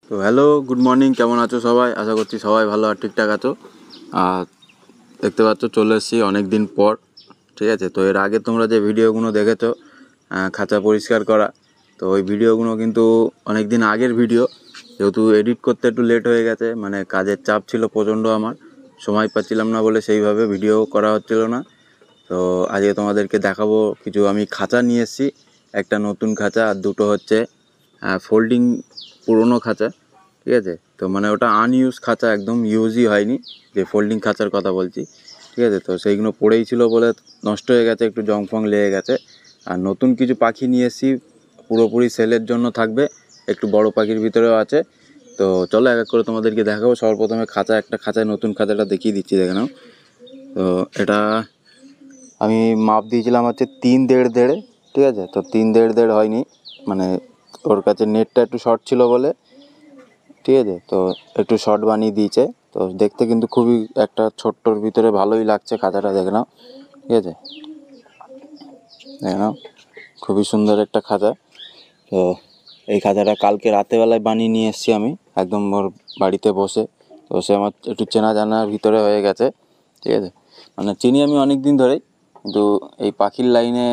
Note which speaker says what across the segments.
Speaker 1: তো hello, good morning. কেমন আছো সবাই? আশা করছি সবাই ভালো আর ঠিকঠাক আছো। আর দেখতে পাচ্ছ চলে এসেছি অনেক দিন পর, ঠিক আছে। তো এর আগে তোমরা যে ভিডিওগুলো দেখেছো খাঁচা পরিষ্কার করা, তো ওই ভিডিওগুলো কিন্তু অনেক দিন আগের ভিডিও। যেহেতু এডিট করতে একটু লেট হয়ে গেছে, মানে কাজের চাপ ছিল প্রচণ্ড, আমার সময় পাচ্ছিলাম না বলে সেইভাবে ভিডিও করা হচ্ছিল না। তো আজকে তোমাদেরকে দেখাবো কিছু। আমি খাঁচা নিয়ে এসেছি, একটা নতুন খাঁচা আর দুটো হচ্ছে ফোল্ডিং পুরনো খাঁচা, ঠিক আছে। তো মানে ওটা আনইউজ খাঁচা, একদম ইউজই হয়নি, যে ফোল্ডিং খাঁচার কথা বলছি, ঠিক আছে। তো সেইগুলো পড়েই ছিল বলে নষ্ট হয়ে গেছে, একটু জং ফং লেগে গেছে। আর নতুন কিছু পাখি নিয়ে এসেছি, পুরোপুরি সেলের জন্য থাকবে, একটু বড় পাখির ভিতরেও আছে। তো চলো এক এক করে তোমাদেরকে দেখাবো। সর্বপ্রথমে একটা খাঁচায় নতুন খাঁচাটা দেখিয়ে দিচ্ছি, দেখে নাও। তো এটা আমি মাপ দিয়েছিলাম হচ্ছে 3 1.5, ঠিক আছে। তো 3 1.5 হয়নি, মানে ওর কাছে নেটটা একটু শর্ট ছিল বলে, ঠিক আছে। তো একটু শর্ট বানিয়ে দিয়েছে। তো দেখতে কিন্তু খুবই একটা ছোট্টর ভিতরে ভালোই লাগছে খাঁচাটা, দেখে নাও, ঠিক আছে। দেখে নাও, খুবই সুন্দর একটা খাঁচা। তো এই খাঁচাটা কালকে রাতেবেলায় বানিয়ে নিয়ে এসেছি আমি, একদম ওর বাড়িতে বসে। তো সে আমার একটু চেনা জানার ভিতরে হয়ে গেছে, ঠিক আছে। মানে চিনি আমি অনেক দিন ধরেই, কিন্তু এই পাখির লাইনে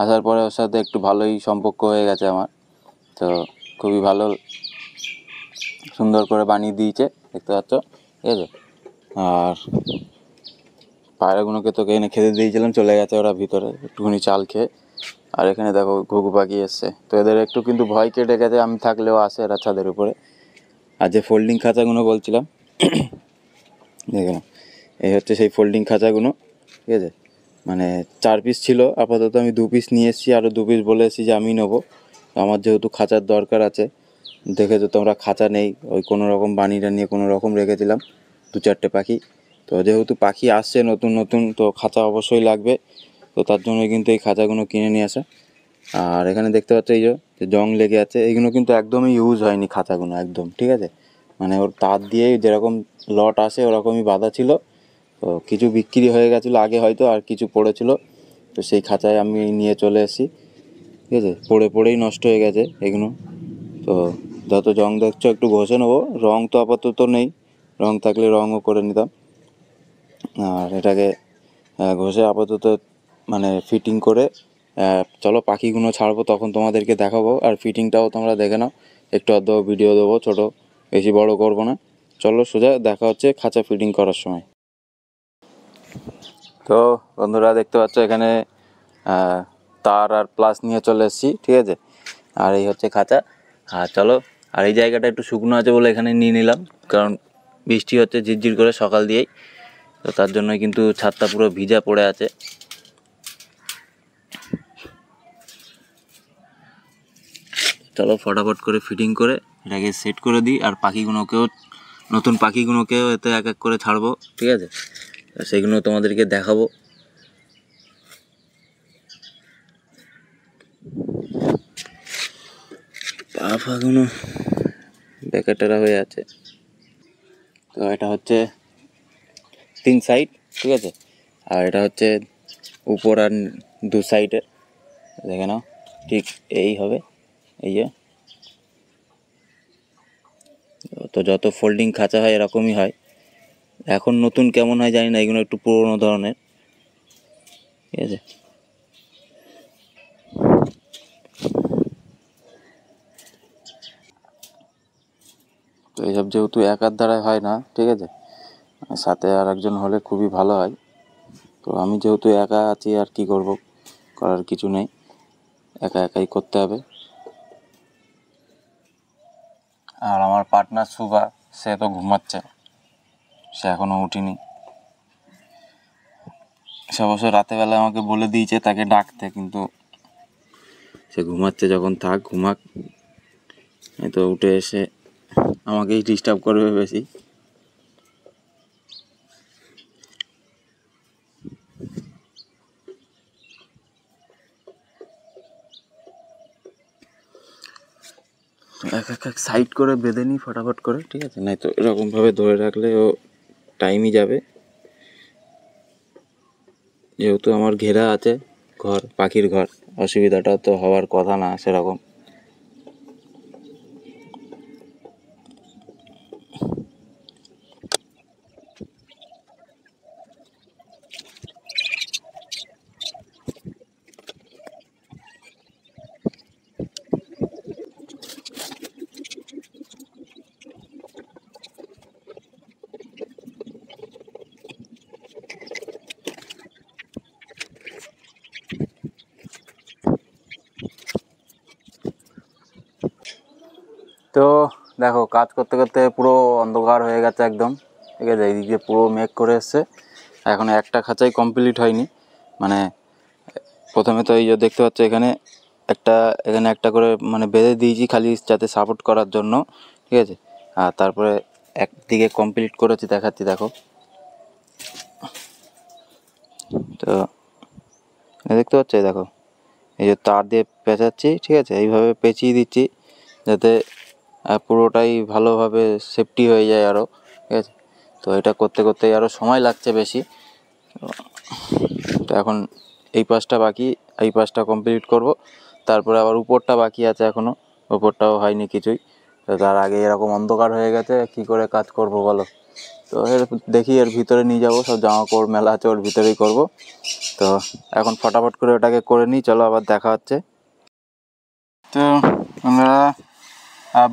Speaker 1: আসার পরে ওর সাথে একটু ভালোই সম্পর্ক হয়ে গেছে আমার। তো খুবই ভালো, সুন্দর করে বানিয়ে দিয়েছে, দেখতে পাচ্ছ, ঠিক আছে। আর পায়রাগুলোকে তোকে এনে খেতে দিয়েছিলাম, চলে গেছে ওরা ভিতরে একটুখানি চাল খেয়ে। আর এখানে দেখো ঘুঘু পাখি এসছে, তো এদের একটু কিন্তু ভয় কেটে গেছে, আমি থাকলেও আসে এরা ছাদের উপরে। আর যে ফোল্ডিং খাঁচাগুলো বলছিলাম, দেখে নাও, এই হচ্ছে সেই ফোল্ডিং খাঁচাগুলো, ঠিক আছে। মানে 4 পিস ছিল, আপাতত আমি 2 পিস নিয়ে এসেছি, আরও 2 পিস বলে এসেছি যে আমি নেবো। আমার যেহেতু খাঁচার দরকার আছে, দেখেছো তোমরা খাঁচা নেই, ওই কোনো রকম বানিটা নিয়ে কোনো রকম রেখেছিলাম 2 4টে পাখি। তো যেহেতু পাখি আসছে নতুন নতুন, তো খাঁচা অবশ্যই লাগবে। তো তার জন্যই কিন্তু এই খাঁচাগুলো কিনে নিয়ে আসা। আর এখানে দেখতে পাচ্ছ এই যে জং লেগে আছে, এইগুলো কিন্তু একদমই ইউজ হয়নি খাঁচাগুলো, একদম, ঠিক আছে। মানে ওর তার দিয়েই যেরকম লট আসে ওরকমই বাঁধা ছিল। তো কিছু বিক্রি হয়ে গেছিলো আগে হয়তো, আর কিছু পড়েছিল, তো সেই খাঁচায় আমি নিয়ে চলে এসেছি, ঠিক আছে। পড়েই নষ্ট হয়ে গেছে এগুলো। তো যত জং দেখছো একটু ঘষে নেবো, রং তো আপাতত নেই, রং থাকলে রঙও করে নিতাম। আর এটাকে ঘষে আপাতত মানে ফিটিং করে, চলো পাখিগুলো ছাড়বো তখন তোমাদেরকে দেখাবো। আর ফিটিংটাও তোমরা দেখে নাও, একটু আধ ভিডিও দেবো, ছোটো, বেশি বড় করবো না। চলো সোজা দেখা হচ্ছে খাঁচা ফিটিং করার সময়। তো বন্ধুরা দেখতে পাচ্ছ এখানে তার আর প্লাস নিয়ে চলে এসেছি, ঠিক আছে। আর এই হচ্ছে খাঁচা। আর চলো, আর এই জায়গাটা একটু শুকনো আছে বলে এখানে নিয়ে নিলাম, কারণ বৃষ্টি হচ্ছে ঝিরঝির করে সকাল দিয়েই, তো তার জন্যই কিন্তু ছাদটা পুরো ভিজা পড়ে আছে। চলো ফটাফট করে ফিটিং করে এটাকে সেট করে দিই, আর পাখিগুলোকেও, নতুন পাখিগুলোকেও এতে এক এক করে ছাড়বো, ঠিক আছে। সেইগুলো তোমাদেরকে দেখাবো। পা ফাগুনো ব্যাকেটেরা হয়ে আছে। তো এটা হচ্ছে 3 সাইড, ঠিক আছে। আর এটা হচ্ছে উপর আর 2 সাইডে, দেখে নাও, ঠিক এই হবে, এই যে। তো যত ফোল্ডিং খাঁচা হয় এরকমই হয়, এখন নতুন কেমন হয় জানি না, এগুলো একটু পুরোনো ধরনের, ঠিক আছে। তো এইসব যেহেতু একার দ্বারাই হয় না, ঠিক আছে, সাথে আর একজন হলে খুবই ভালো হয়। তো আমি যেহেতু একা আছি, আর কি করব, করার কিছু নেই, একা একাই করতে হবে। আর আমার পার্টনার সুভা, সে তো ঘুমাচ্ছে, সে এখনও উঠিনি। সে অবশ্য রাতেবেলা আমাকে বলে দিয়েছে তাকে ডাকতে, কিন্তু সে ঘুমাচ্ছে, যখন থাক ঘুমাক, এই তো উঠে এসে আমাকেই ডিস্টার্ব করবে বেশি। এক এক সাইড করে বেঁধে নিই ফটাফট করে, ঠিক আছে, নাই তো এরকমভাবে ধরে রাখলে ও টাইমই যাবে। যেহেতু আমার ঘেরা আছে ঘর, পাখির ঘর, অসুবিধাটা তো হওয়ার কথা না সেরকম। তো দেখো কাজ করতে করতে পুরো অন্ধকার হয়ে গেছে একদম, ঠিক আছে। এইদিকে পুরো মেঘ করে এসছে, এখন একটা খাঁচাই কমপ্লিট হয়নি। মানে প্রথমে তো এই যে দেখতে পাচ্ছ এখানে একটা করে মানে বেঁধে দিয়েছি খালি যাতে সাপোর্ট করার জন্য, ঠিক আছে। আর তারপরে একদিকে কমপ্লিট করেছি, দেখাচ্ছি দেখো। তো দেখতে পাচ্ছ এই দেখো, এই যে তার দিয়ে পেঁচাচ্ছি, ঠিক আছে। এইভাবে পেঁচিয়ে দিচ্ছি যাতে পুরোটাই ভালোভাবে সেফটি হয়ে যায় আরও, ঠিক আছে। তো এটা করতে করতে আরও সময় লাগছে বেশি। তো এখন এই পাশটা বাকি, এই পাশটা কমপ্লিট করব, তারপরে আবার উপরটা বাকি আছে এখনও, উপরটাও হয়নি কিছুই। তো তার আগে এরকম অন্ধকার হয়ে গেছে, কি করে কাজ করব বলো। তো দেখি এর ভিতরে নিয়ে যাবো, সব জামা কাপড় মেলা আছে ওর ভিতরেই করব। তো এখন ফটাফট করে ওটাকে করে নিই, চলো আবার দেখা হচ্ছে। তো আমরা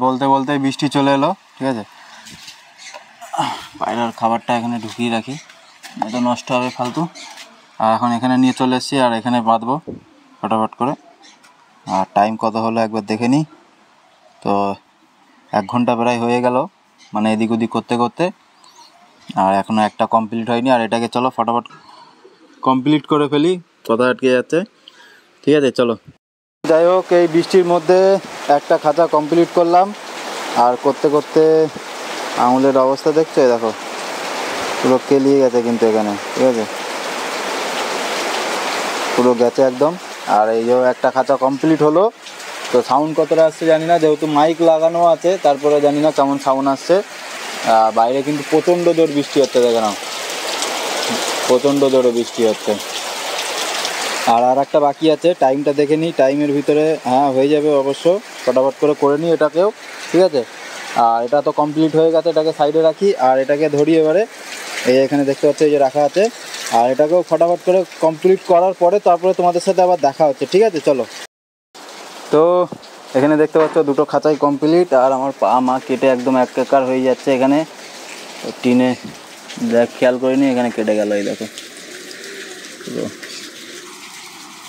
Speaker 1: বলতে বলতে বৃষ্টি চলে এলো, ঠিক আছে। পায়রার খাবারটা এখানে ঢুকিয়ে রাখি, এটা নষ্ট হবে ফালতু। আর এখন এখানে নিয়ে চলে এসেছি, আর এখানে বাঁধবো ফটাফট করে। আর টাইম কত হলো একবার দেখে নিই। তো 1 ঘন্টা প্রায় হয়ে গেল, মানে এদিক ওদিক করতে করতে। আর এখনও একটা কমপ্লিট হয়নি, আর এটাকে চলো ফটাফট কমপ্লিট করে ফেলি, কথা আটকে যাচ্ছে, ঠিক আছে চলো। যাই হোক, এই বৃষ্টির মধ্যে একটা খাঁচা কমপ্লিট করলাম, আর করতে করতে আঙুলের অবস্থা দেখছো দেখো, পুরো কেলিয়ে গেছে কিন্তু এখানে, ঠিক আছে, পুরো গেছে একদম। আর এই যে একটা খাঁচা কমপ্লিট হলো। তো সাউন্ড কতটা আসছে জানি না, যেহেতু মাইক লাগানো আছে, তারপরে জানি না কেমন সাউন্ড আসছে। বাইরে কিন্তু প্রচণ্ড জোর বৃষ্টি হচ্ছে, দেখে নাও, প্রচণ্ড জোরে বৃষ্টি হচ্ছে। আর একটা বাকি আছে, টাইমটা দেখে নিই, টাইমের ভিতরে হ্যাঁ হয়ে যাবে অবশ্য, ফটাফট করে নিই এটাকেও, ঠিক আছে। আর এটা তো কমপ্লিট হয়ে গেছে, এটাকে সাইডে রাখি। আর এটাকে ধরি এবারে, এই এখানে দেখতে পাচ্ছ এই যে রাখা আছে। আর এটাকেও ফটাফট করে কমপ্লিট করার পরে তারপরে তোমাদের সাথে আবার দেখা হচ্ছে, ঠিক আছে চলো। তো এখানে দেখতে পাচ্ছ দুটো খাঁচাই কমপ্লিট, আর আমার পা মা কেটে একদম একাকার হয়ে যাচ্ছে এখানে টিনে, দেখ খেয়াল করিনি, এখানে কেটে গেল, এই দেখো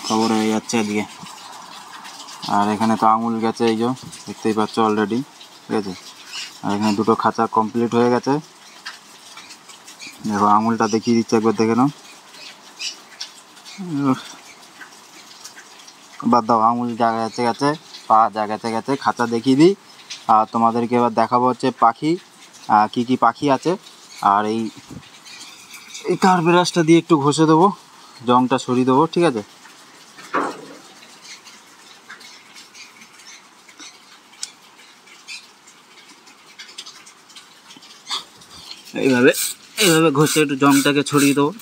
Speaker 1: খবর হয়ে যাচ্ছে এদিকে। আর এখানে তো আঙুল গেছে, এই যে দেখতেই পাচ্ছ অলরেডি, ঠিক আছে। আর এখানে দুটো খাঁচা কমপ্লিট হয়ে গেছে, দেখো আঙুলটা দেখিয়ে দিচ্ছে, একবার দেখে নাও। বাদ দাও, আঙুল যা গেছে গেছে, পা যা গেছে গেছে, খাঁচা দেখিয়ে দিই। আর তোমাদেরকে এবার দেখাবো হচ্ছে পাখি, কি কি পাখি আছে। আর এই কার ব্রাশটা দিয়ে একটু ঘষে দেবো, জংটা সরিয়ে দেবো, ঠিক আছে। এইভাবে এইভাবে ঘষে একটু জংটাকে ছড়িয়ে দেবো।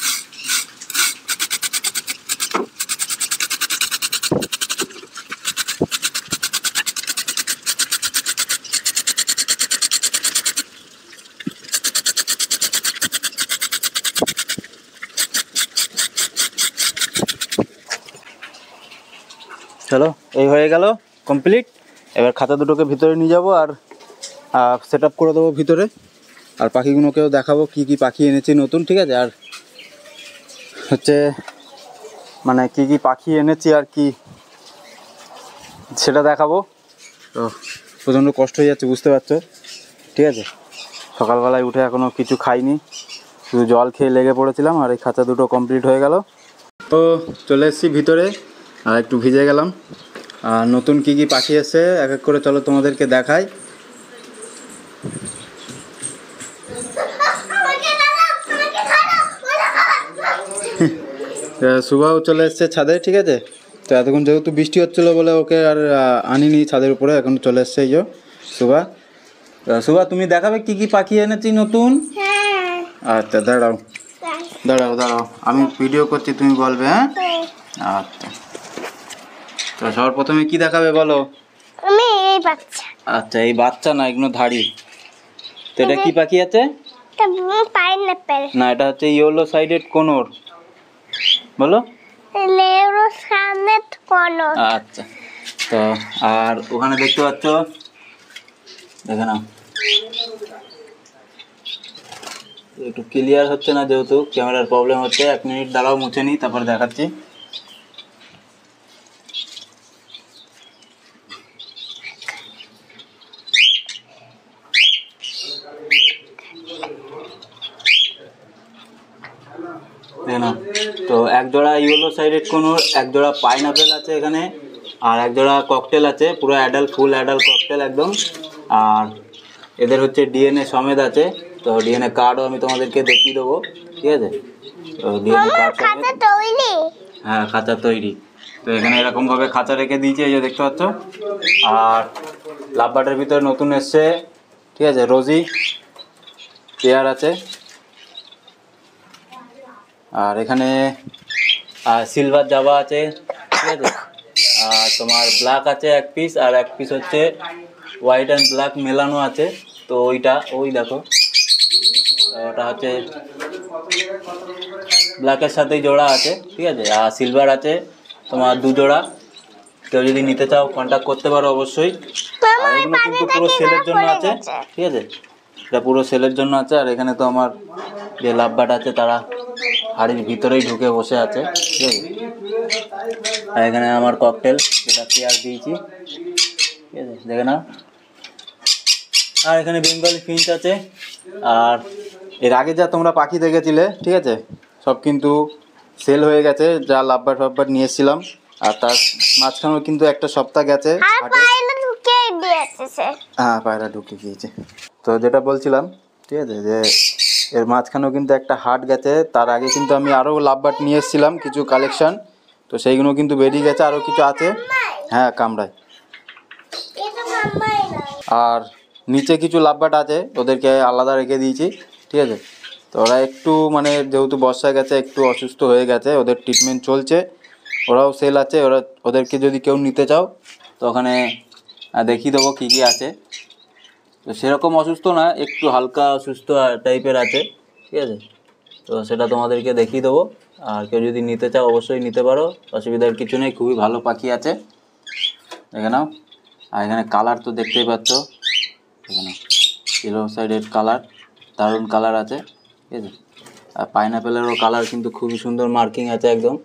Speaker 1: চলো, এই হয়ে গেল কমপ্লিট। এবার খাঁচা দুটোকে ভিতরে নিয়ে যাবো, আর সেট আপ করে দেবো ভিতরে। আর পাখিগুলোকেও দেখাবো কি কি পাখি এনেছি নতুন, ঠিক আছে। আর হচ্ছে মানে কি কি পাখি এনেছি আর কি সেটা দেখাবো। তো প্রচণ্ড কষ্ট হয়ে যাচ্ছে, বুঝতে পারছো, ঠিক আছে। সকালবেলায় উঠে এখনও কিছু খাইনি, শুধু জল খেয়ে লেগে পড়েছিলাম। আর এই খাঁচা দুটো কমপ্লিট হয়ে গেল। তো চলে এসেছি ভিতরে, আর একটু ভিজে গেলাম। আর নতুন কি কি পাখি এসছে এক এক করে চলো তোমাদেরকে দেখাই। সুভাও চলে এসছে ছাদে, ঠিক আছে। তো এতক্ষণ যেহেতু বৃষ্টি হচ্ছিলো বলে ওকে আর আনিনি ছাদের উপরে, এখন চলে এসছে এই যে সুভা। সুভা, তুমি দেখাবে কি কি পাখি এনেছি নতুন? আচ্ছা দাঁড়াও দাঁড়াও দাঁড়াও, আমি ভিডিও করছি, তুমি বলবে, হ্যাঁ আচ্ছা। তো সবার প্রথমে কি দেখাবে বলো?
Speaker 2: আমি এই বাচ্চা।
Speaker 1: আচ্ছা, এই বাচ্চা না, এগুলো ধাড়ি। তো এটা কি পাখি আছে?
Speaker 2: পাইনাপেল
Speaker 1: না, এটা হচ্ছে ইয়েলো সাইডেড কোনোর, বলো।
Speaker 2: লেরো সামনেট কোন।
Speaker 1: আচ্ছা, তো আর ওখানে দেখতে পাচ্ছ, দেখে নাও, একটু ক্লিয়ার হচ্ছে না যেহেতু ক্যামেরার প্রবলেম হচ্ছে। 1 মিনিট দাঁড়াও, মুছে নিই, তারপর দেখাচ্ছি। না, তো এক জোড়া ইয়েলো সাইডেড কোনোর, এক জোড়া পাইনাপেল আছে এখানে, আর এক জোড়া ককটেল আছে, পুরো অ্যাডাল্ট, ফুল অ্যাডাল্ট ককটেল একদম। আর এদের হচ্ছে ডিএনএ সমেত আছে, তো ডিএনএ কার্ডও আমি তোমাদেরকে দেখিয়ে দেবো, ঠিক আছে? তো ডিএনএ কার্ড
Speaker 2: খাতা তৈরি।
Speaker 1: হ্যাঁ, খাঁচা তৈরি। তো এখানে এরকমভাবে খাঁচা রেখে দিয়েছে, এই যে দেখতে পাচ্ছ। আর লাভবাটের ভিতরে নতুন এসছে, ঠিক আছে, রোজি পেয়ার আছে। আর এখানে সিলভার জাভা আছে, ঠিক আছে। আর তোমার ব্ল্যাক আছে এক পিস, আর এক পিস হচ্ছে হোয়াইট অ্যান্ড ব্ল্যাক মেলানো আছে। তো ওইটা, ওই দেখো, ওটা হচ্ছে ব্ল্যাকের সাথেই জোড়া আছে, ঠিক আছে। আর সিলভার আছে তোমার 2 জোড়া। কেউ যদি নিতে চাও কন্ট্যাক্ট করতে পারো অবশ্যই। আর এগুলো কিন্তু পুরো সেলের জন্য আছে, ঠিক আছে, এটা পুরো সেলের জন্য আছে। আর এখানে তো আমার যে লাভবাট আছে তারা হাড়ির ভিতরেই ঢুকে বসে আছে, ঠিক আছে। আর এখানে আমার ককটেল, যেটা পেয়ার দিয়েছি, ঠিক আছে, দেখে নাও। আর এখানে বেঙ্গলি ফিঞ্চ আছে। আর এর আগে যা তোমরা পাখি দেখেছিলে, ঠিক আছে, সব কিন্তু সেল হয়ে গেছে, যা লাভবাট ফাভবাট নিয়ে এসেছিলাম। আর তার মাঝখানেও কিন্তু একটা সপ্তাহ গেছে
Speaker 2: আর
Speaker 1: হাটে।
Speaker 2: পায়রা ঢুকে দিয়েছে।
Speaker 1: হ্যাঁ, পায়রা ঢুকে গিয়েছে। তো যেটা বলছিলাম, ঠিক আছে, যে এর মাঝখানেও কিন্তু একটা হাট গেছে। তার আগে কিন্তু আমি আরও লাভবাট নিয়ে এসেছিলাম কিছু কালেকশন, তো সেইগুলো কিন্তু বেরিয়ে গেছে, আরও কিছু আছে। হ্যাঁ, কামড়ায়।
Speaker 2: এটা মাম্মাই না।
Speaker 1: আর নিচে কিছু লাভবাট আছে, ওদেরকে আলাদা রেখে দিয়েছি, ঠিক আছে। তো ওরা একটু মানে যেহেতু বর্ষা গেছে, একটু অসুস্থ হয়ে গেছে, ওদের ট্রিটমেন্ট চলছে, ওরাও সেল আছে। ওদেরকে যদি কেউ নিতে চাও তো ওখানে দেখিয়ে দেবো কী কী আছে। তো সেরকম অসুস্থ না, একটু হালকা অসুস্থ টাইপের আছে, ঠিক আছে। তো সেটা তোমাদেরকে দেখিয়ে দেবো। আর কেউ যদি নিতে চাও অবশ্যই নিতে পারো, অসুবিধার কিছু নেই, খুবই ভালো পাখি আছে, দেখে নাও। আর এখানে কালার তো দেখতেই পাচ্ছ, দেখে নাও, ইয়েলো সাইডের কালার, দারুণ কালার আছে, ঠিক আছে। আর পাইনাপেলেরও কালার কিন্তু খুবই সুন্দর মার্কিং আছে একদম,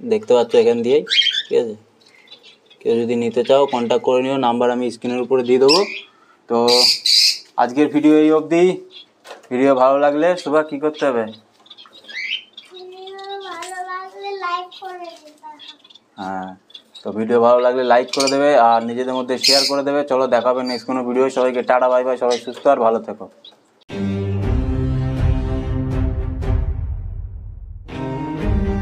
Speaker 1: দেখতে পাচ্ছ এখান দিয়েই, ঠিক আছে। কেউ যদি নিতে চাও কন্ট্যাক্ট করে নিও, নাম্বার আমি স্ক্রিনের উপরে দিয়ে দেবো। তো আজকের ভিডিও এই অবধি। ভিডিও ভালো লাগলে সুভা কী করতে হবে?
Speaker 2: ভালো লাগলে লাইক করে দিতে।
Speaker 1: হ্যাঁ, তো ভিডিও ভালো লাগলে লাইক করে দেবে আর নিজেদের মধ্যে শেয়ার করে দেবে। চলো, দেখাবে নেক্সট কোনো ভিডিও। সবাইকে টাটা, বাই বাই, সবাই সুস্থ আর ভালো থেকো।